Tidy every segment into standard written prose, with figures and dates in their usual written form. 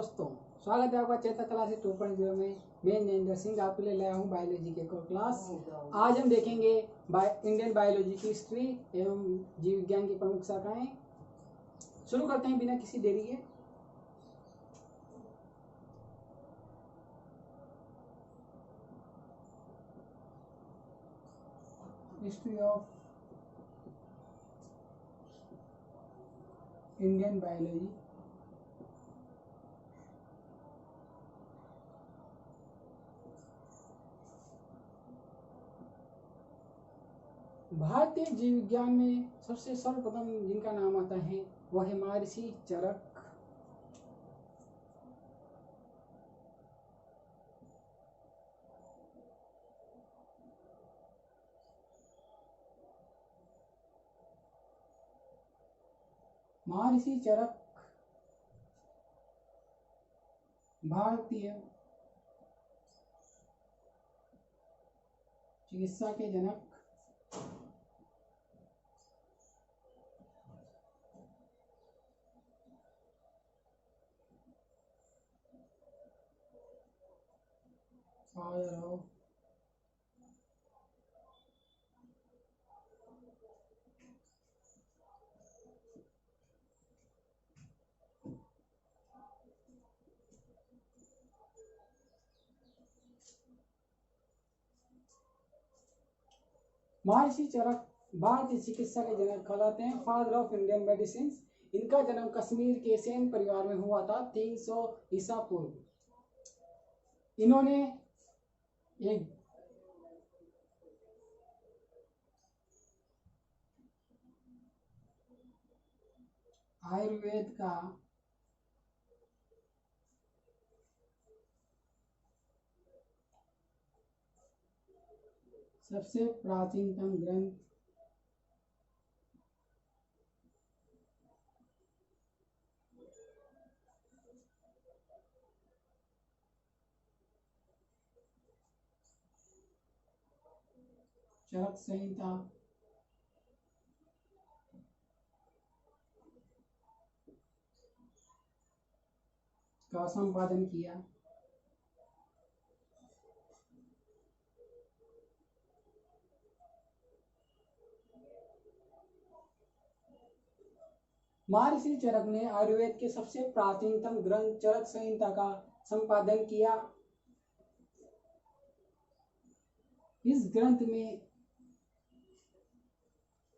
दोस्तों, स्वागत है आपका चेतक क्लासेस 2.0 में। मैं नरेंद्र सिंह आपके लिए लाया हूँ बायोलॉजी के क्लास। आज हम देखेंगे इंडियन बायोलॉजी की हिस्ट्री एवं जीव विज्ञान की प्रमुख शाखाएं। शुरू करते हैं बिना किसी देरी के। History of Indian biology. भारतीय जीव विज्ञान में सबसे सर्वप्रथम जिनका नाम आता है वह है महर्षि चरक। महर्षि चरक भारतीय चिकित्सा के जनक father of महर्षि चरक भारतीय चिकित्सा के जनक कहलाते हैं, फादर ऑफ इंडियन मेडिसिन। इनका जन्म कश्मीर के सेन परिवार में हुआ था 300 ईसा पूर्व। इन्होंने एक आयुर्वेद का सबसे प्राचीनतम ग्रंथ चरक संहिता का संपादन किया। महर्षि चरक ने आयुर्वेद के सबसे प्राचीनतम ग्रंथ चरक संहिता का संपादन किया। इस ग्रंथ में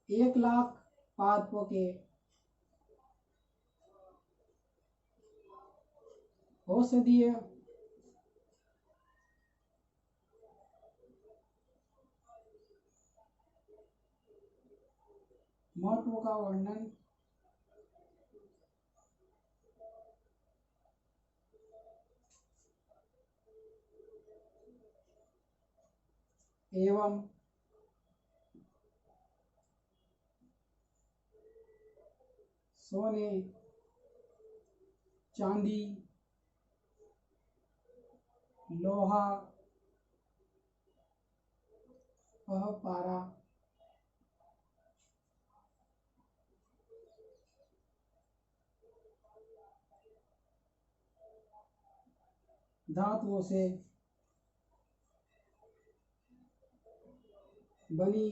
1,00,000 पादपों के औषधीय महत्व का वर्णन एवं सोने, चांदी, लोहा, पारा, धातुओं से बनी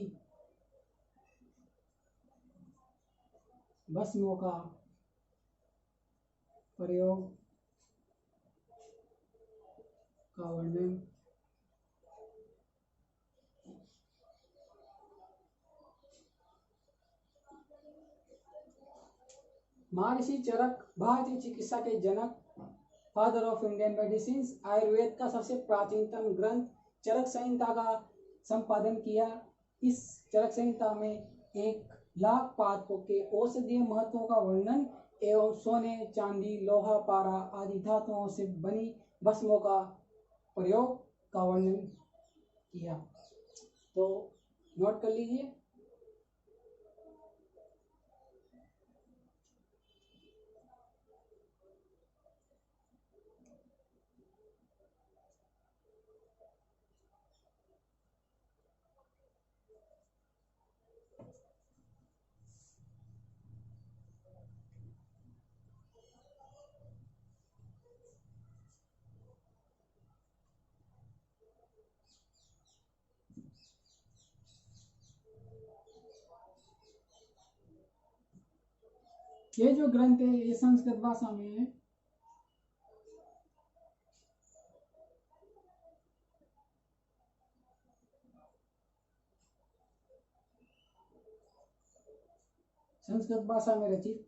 भस्मों का प्रयोग का वर्णन महर्षि चरक भारतीय चिकित्सा के जनक, father of Indian medicine, Ayurveda का सबसे प्राचीनतम ग्रंथ चरक संहिता का संपादन किया। इस चरक संहिता में 1,00,000 पादपों के औषधीय महत्वों का वर्णन एवं सोने, चांदी, लोहा, पारा आदि धातुओं से बनी भस्मों का प्रयोग का वर्णन किया। तो नोट कर लीजिए। ये जो ग्रंथ है ये संस्कृत भाषा में है। संस्कृत भाषा में रचित।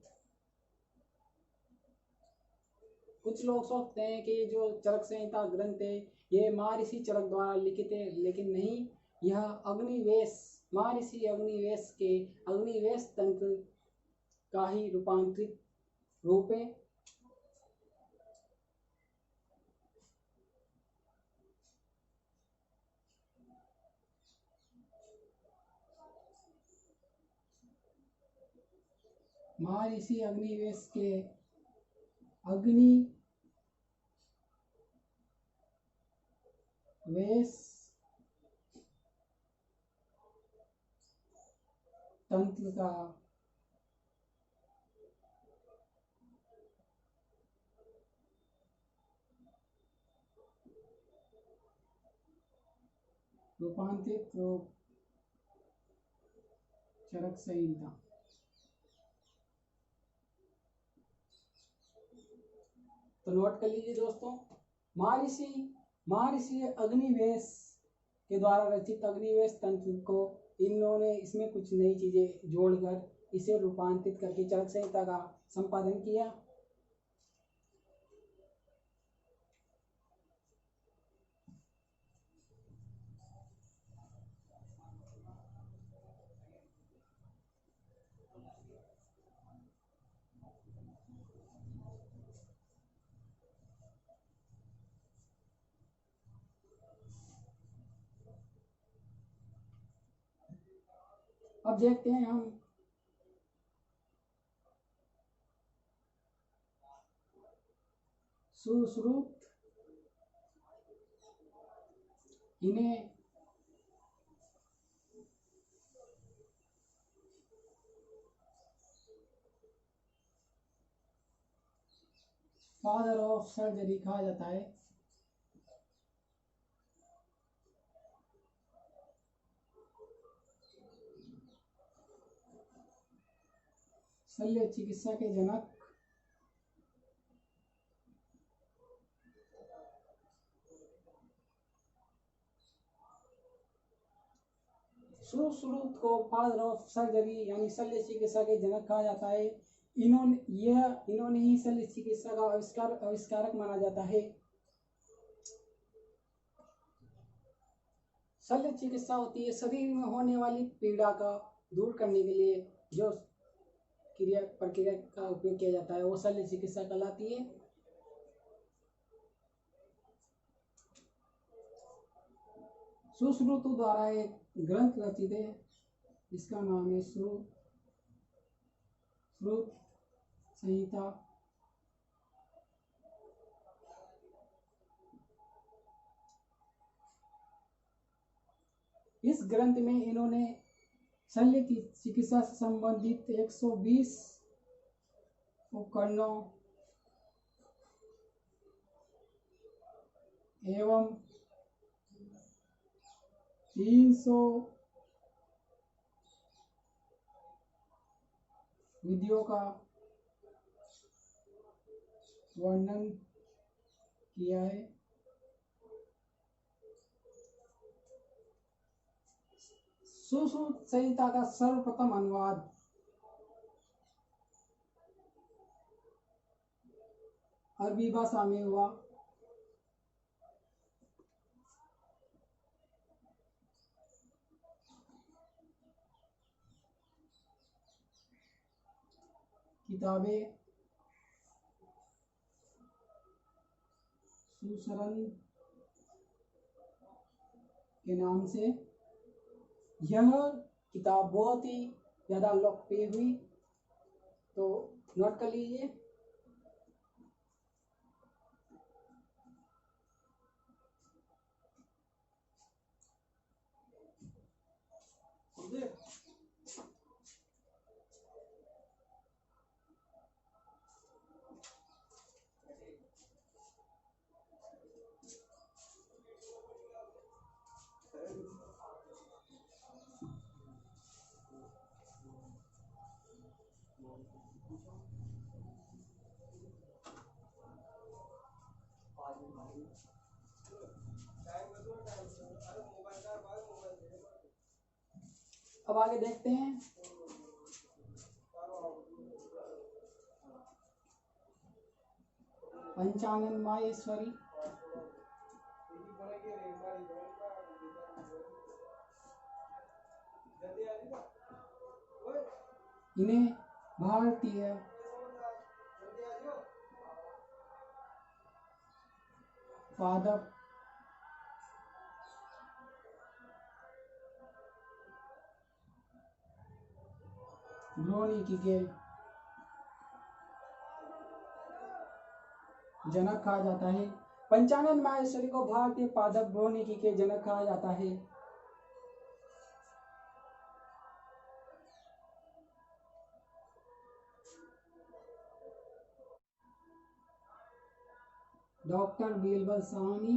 कुछ लोग सोचते हैं कि जो चरक संहिता ग्रंथ है ये महर्षि चरक द्वारा लिखित है, लेकिन नहीं, यह अग्निवेश, महर्षि अग्निवेश के अग्निवेश तंत्र का ही रूपांतरित रूप है। महर्षि अग्निवेश के अग्निवेश तंत्र का रूपांतरित रूप चरक संहिता। तो नोट कर लीजिए दोस्तों, महर्षि अग्निवेश के द्वारा रचित अग्निवेश तंत्र को इन्होंने इसमें कुछ नई चीजें जोड़कर इसे रूपांतरित करके चरक संहिता का संपादन किया। अब देखते हैं हम सुश्रुत, इन्हें फादर ऑफ सर्जरी कहा जाता है। शल्य चिकित्सा के जनक, सुश्रुत को फादर ऑफ सर्जरी यानी शल्य चिकित्सा के जनक कहा जाता है। इन्होंने ही शल्य चिकित्सा का आविष्कारक माना जाता है। शल्य चिकित्सा होती है शरीर में होने वाली पीड़ा का दूर करने के लिए जो प्रक्रिया का उपयोग किया जाता है, वो शल्य चिकित्सा कहलाती है। सुश्रुत द्वारा एक ग्रंथ रचित है, इसका नाम है श्रुत संहिता। इस ग्रंथ में इन्होंने शल्य की चिकित्सा से संबंधित 120 उपकरणों एवं 300 विधियों का वर्णन किया है। सुश्रुत संहिता का सर्वप्रथम अनुवाद अरबी भाषा में हुआ। किताबें सुसरन के नाम से यह किताब बहुत ही ज़्यादा लोकप्रिय हुई, तो नोट कर लीजिए। अब आगे देखते हैं। पंचानन माहेश्वरी इन्हें भारतीय पादप भ्रूणिकी के जनक कहा जाता है। पंचानन माहेश्वरी को भारतीय पादप भ्रूणिकी के जनक कहा जाता है। डॉक्टर बीरबल साहनी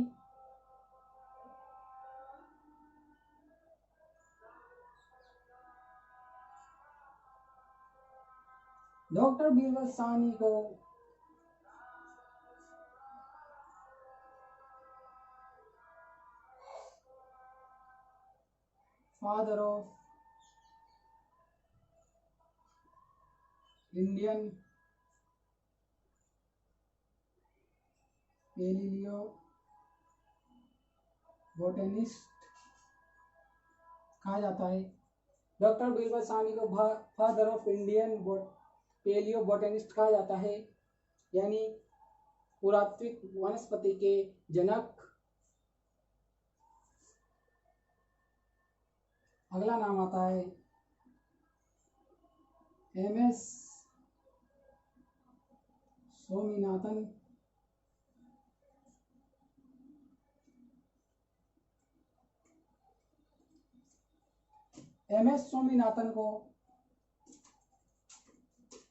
डॉक्टर बीरबल साहनी को father of Indian paleo botanist कहा जाता है। डॉक्टर बीरबल साहनी को father of Indian paleo botanist कहा जाता है, यानी पुरातात्विक वनस्पति के जनक। अगला नाम आता है एमएस स्वामीनाथन। एमएस स्वामीनाथन को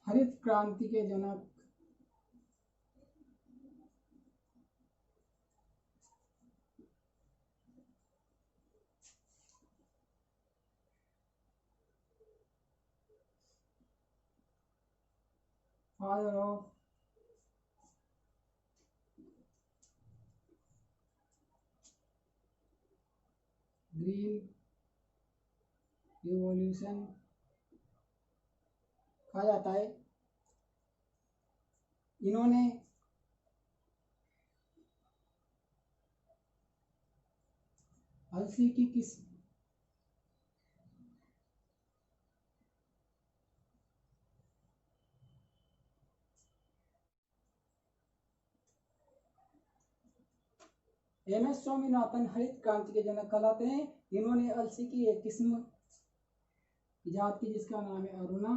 हरित क्रांति के जनक फादर ऑफ ग्रीन रिवॉल्यूशन कहा जाता है। इन्होंने अलसी की किस्म एमएस स्वामीनाथन हरित क्रांति के जनक कहलाते हैं। इन्होंने अलसी की एक किस्म इजाद की जिसका नाम है अरुणा।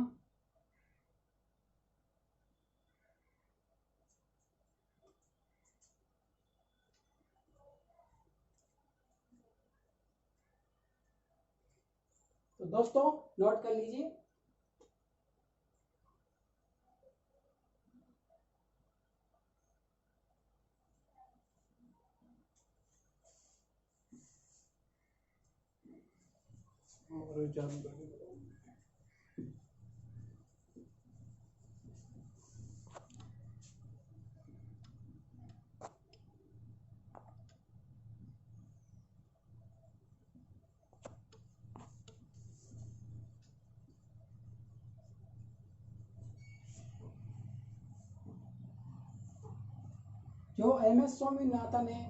तो दोस्तों नोट कर लीजिए। जो एमएस स्वामीनाथन है,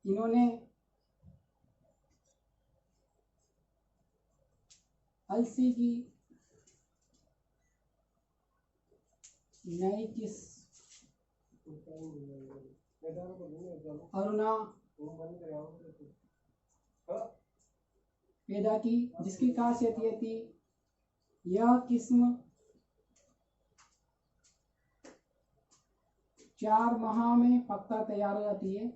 इन्होंने अलसी की नई किस्म अरुणा पैदा की, जिसकी खासियत ये थी यह किस्म 4 माह में पककर तैयार हो जाती है।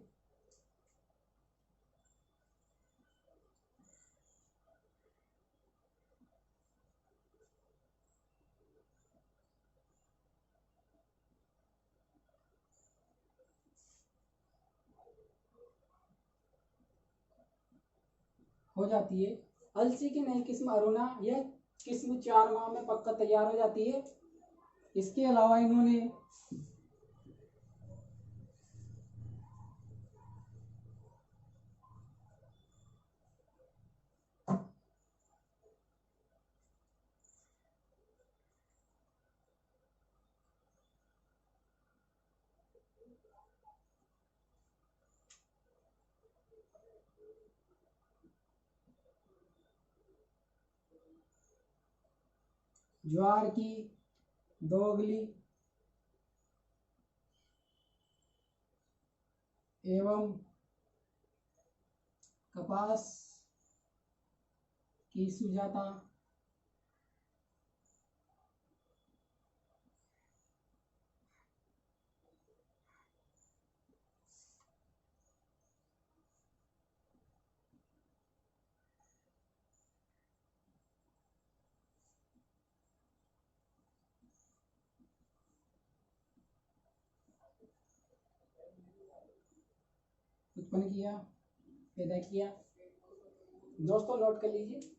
अलसी की नई किस्म अरुणा, यह किस्म 4 माह में पककर तैयार हो जाती है। इसके अलावा इन्होंने ज्वार की दोगली एवं कपास की सुजाता उत्पन्न किया, पैदा किया। दोस्तों नोट कर लीजिए।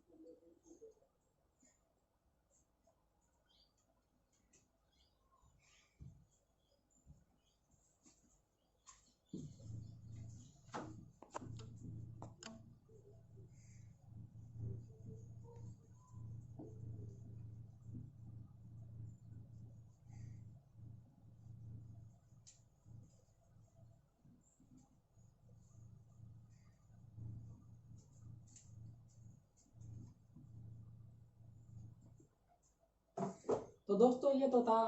तो दोस्तों ये तो था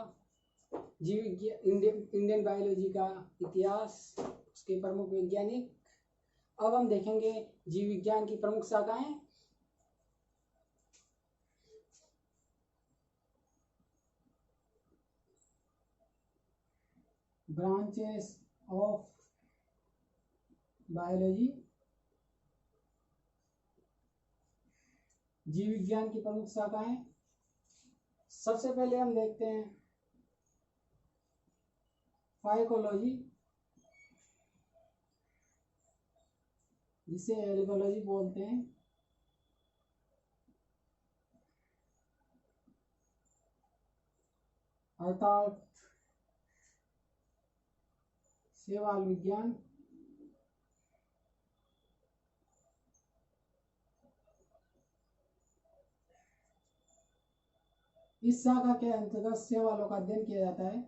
जीव इंडियन बायोलॉजी का इतिहास, उसके प्रमुख वैज्ञानिक। अब हम देखेंगे जीव विज्ञान की प्रमुख शाखाएं। Branches of biology. जीव विज्ञान की प्रमुख शाखाएं। सबसे पहले हम देखते हैं फाइकोलॉजी, जिसे एल्गोलॉजी बोलते हैं। अर्थात शैवाल विज्ञान। इस शाखा के अंतर्गत शैवालों का अध्ययन किया जाता है।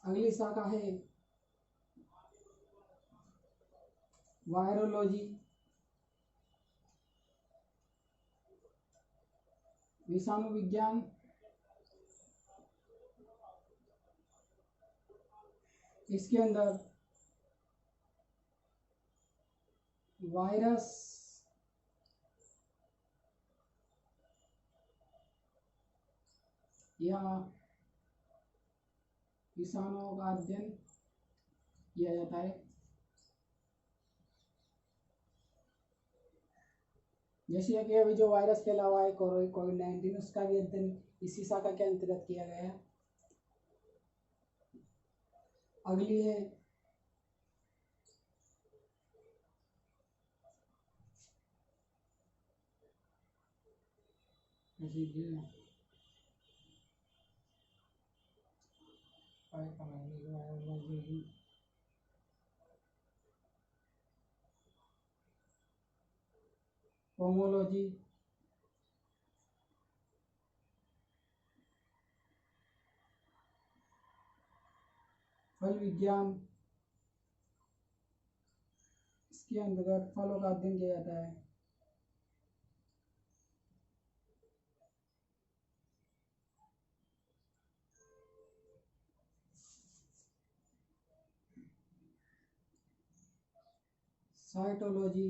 अगली शाखा है वायरोलॉजी, विषाणु विज्ञान। इसके अंदर वायरस या विषाणुओं का अध्ययन किया जाता है। जैसे कि अभी जो वायरस फैला हुआ है कोविड-19, उसका भी अध्ययन इसी शाखा के अंतर्गत किया गया है। अगली है पोमोलॉजी, फल विज्ञान। इसके अंतर्गत फलों का अध्ययन किया जाता है। साइटोलॉजी,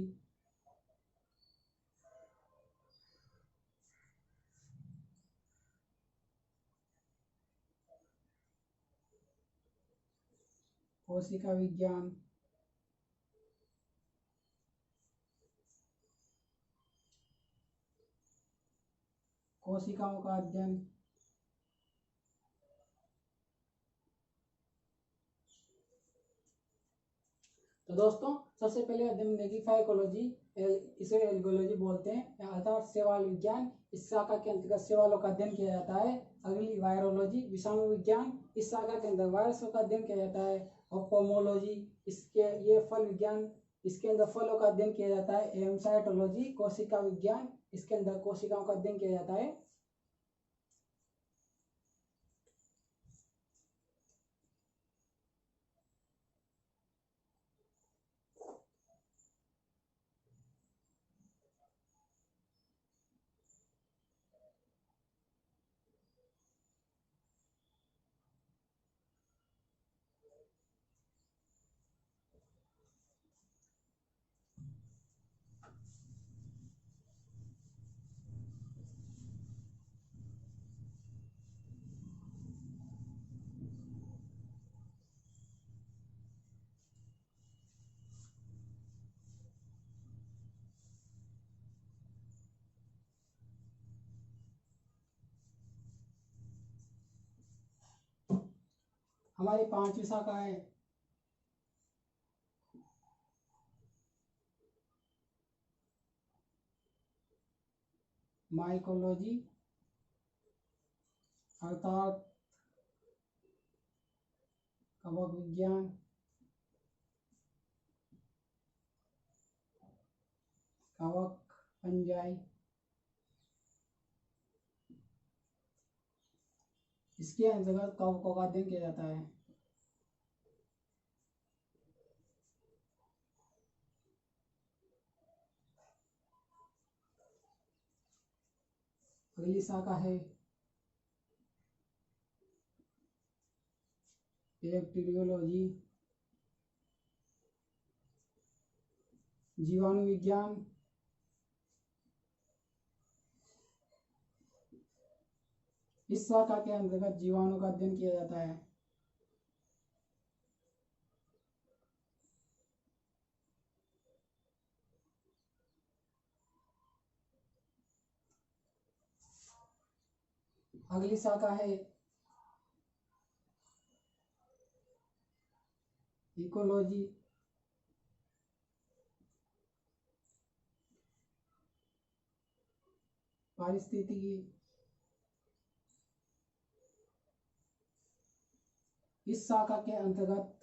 कोशिका विज्ञान। कोशिकाओं का अध्ययन। तो दोस्तों सबसे पहले अध्ययन देगी फाइकोलॉजी, इसे एल्गोलॉजी बोलते हैं, अर्थात शैवाल विज्ञान। इस शाखा के अंतर्गत शैवालों का अध्ययन किया जाता है। अगली वायरोलॉजी, विषाणु विज्ञान। इस शाखा के अंदर वायरसों का अध्ययन किया जाता है। और पोमोलॉजी, इसके ये फल विज्ञान, इसके अंदर फलों का अध्ययन किया जाता है। एवं साइटोलॉजी, कोशिका विज्ञान, इसके अंदर कोशिकाओं का अध्ययन किया जाता है। हमारी पांचवी शाखा है माइकोलॉजी, अर्थात कवक विज्ञान। कवक फंजाई, इसके अंतर्गत कवकों का अध्ययन किया जाता है। अगली शाखा है बैक्टीरियोलॉजी, जीवाणु विज्ञान। इस शाखा के अंतर्गत जीवाणु का अध्ययन किया जाता है। अगली शाखा है इकोलॉजी, पारिस्थितिकी। इस शाखा के अंतर्गत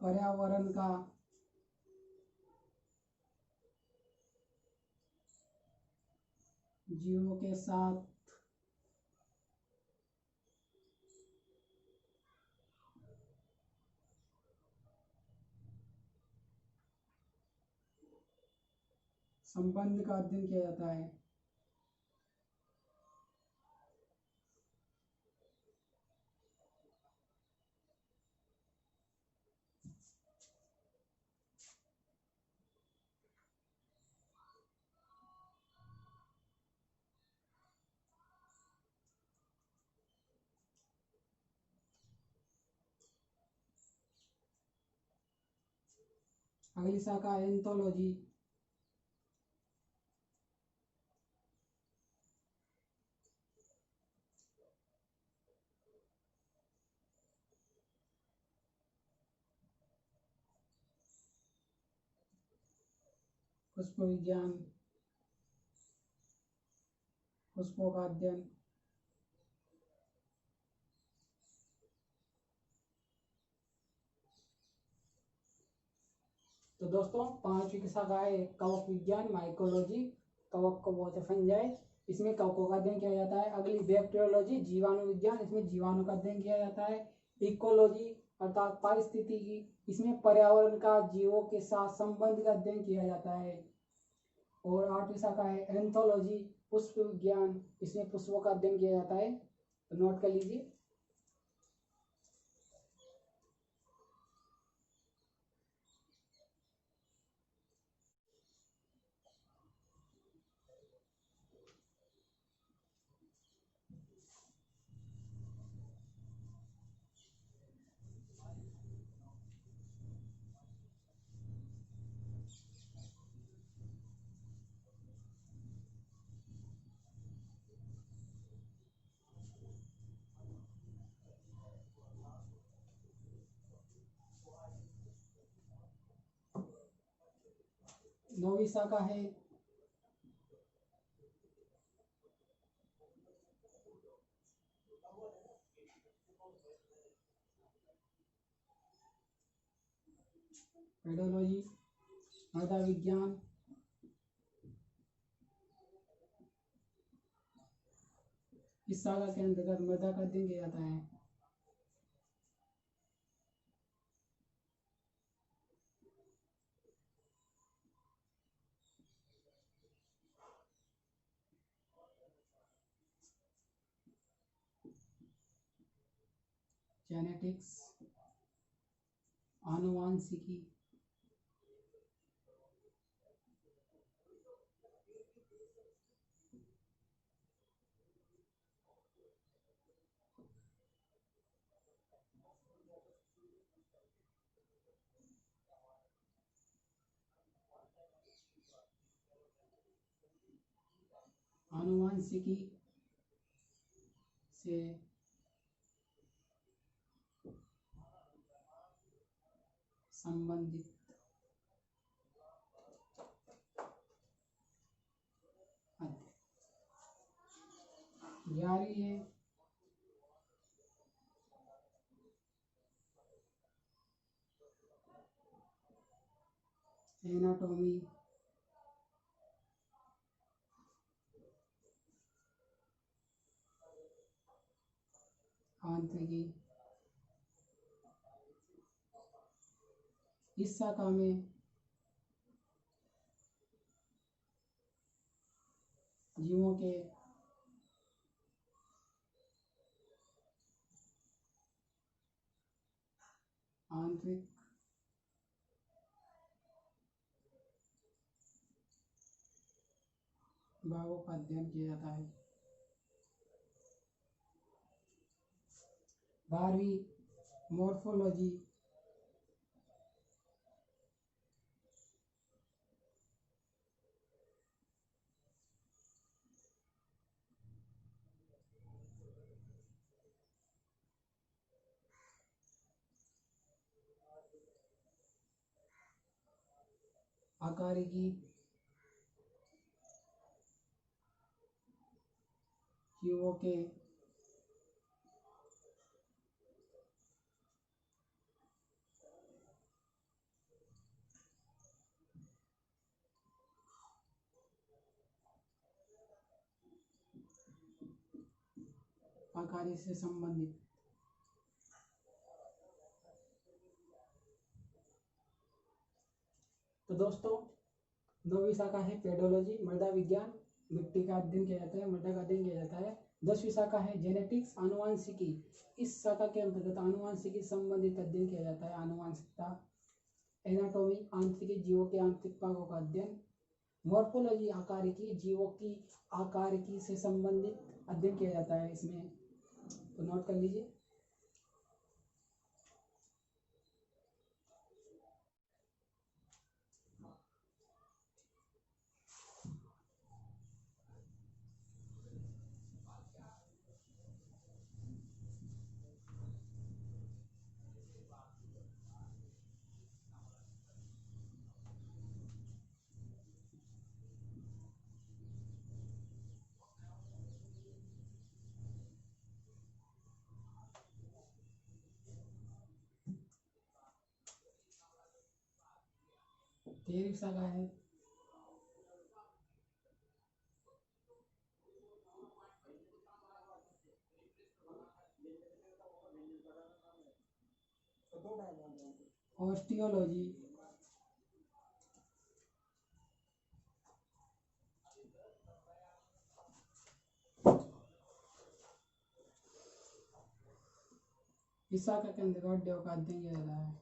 पर्यावरण का जीवों के साथ संबंध का अध्ययन किया जाता है। अगली शाखा एंथोलॉजी, पुष्प विज्ञान, पुष्पों का अध्ययन। तो दोस्तों, पांचवी की शाखा है कवक विज्ञान, माइकोलॉजी, कवक को बोलते फंजाई, इसमें कवकों का अध्ययन किया जाता है। अगली बैक्टीरियोलॉजी, जीवाणु विज्ञान, इसमें जीवाणु का अध्ययन किया जाता है। इकोलॉजी अर्थात पारिस्थितिकी, इसमें पर्यावरण का जीवों के साथ संबंध का अध्ययन किया जाता है। और आठवीं शाखा है एंथोलॉजी, पुष्प विज्ञान, इसमें पुष्पों का अध्ययन किया जाता है। तो नोट कर लीजिए। नौवीं शाखा है पेडोलॉजी, मृदा विज्ञान। इस शाखा के अंतर्गत मृदा का अध्ययन किया जाता है। जेनेटिक्स, आनुवांशिकी। आनुवांशिकी से संबंधित अध्ययन। 11वीं है एनाटॉमी आंतरिकी। इस शाखा में जीवों के आंतरिक भागों का अध्ययन किया जाता है। 12वीं मॉर्फोलॉजी आकारिकी जीवों के आकारिकी से संबंधित। तो दोस्तों 9वीं शाखा है पेडोलॉजी मृदा विज्ञान, मिट्टी का अध्ययन किया जाता है, मृदा का अध्ययन किया जाता है। 10वीं शाखा है जेनेटिक्स आनुवांशिकी। इस शाखा के अंतर्गत आनुवांशिकी संबंधित अध्ययन किया जाता है। आनुवांशिकता। एनाटॉमी आंतरिक जीवों के आंतरिक भागों का अध्ययन। मॉर्फोलॉजी आकारिकी जीवों की आकारिकी से संबंधित अध्ययन किया जाता है इसमें, तो नोट कर लीजिए। तेरहवीं शाखा है ऑस्टियोलॉजी। इस शाखा के अंतर्गत हड्डियों का अध्ययन किया जाता है।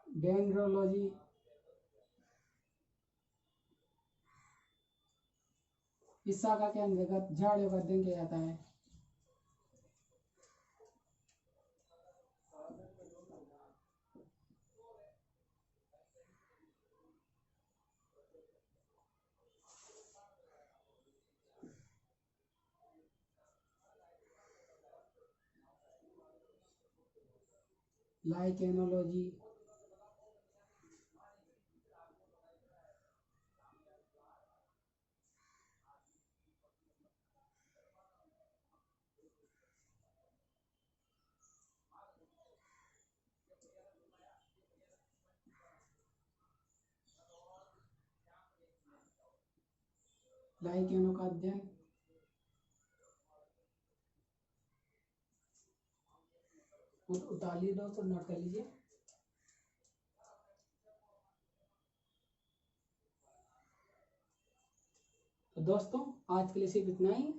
डेंड्रोलॉजी इस शाखा के अंतर्गत झाड़ियों का अध्ययन किया जाता है। लाइकेनोलॉजी लाइकेनों का अध्ययन। उतार लीजिए दोस्तों, नोट कर लीजिए। तो दोस्तों आज के लिए सिर्फ इतना ही।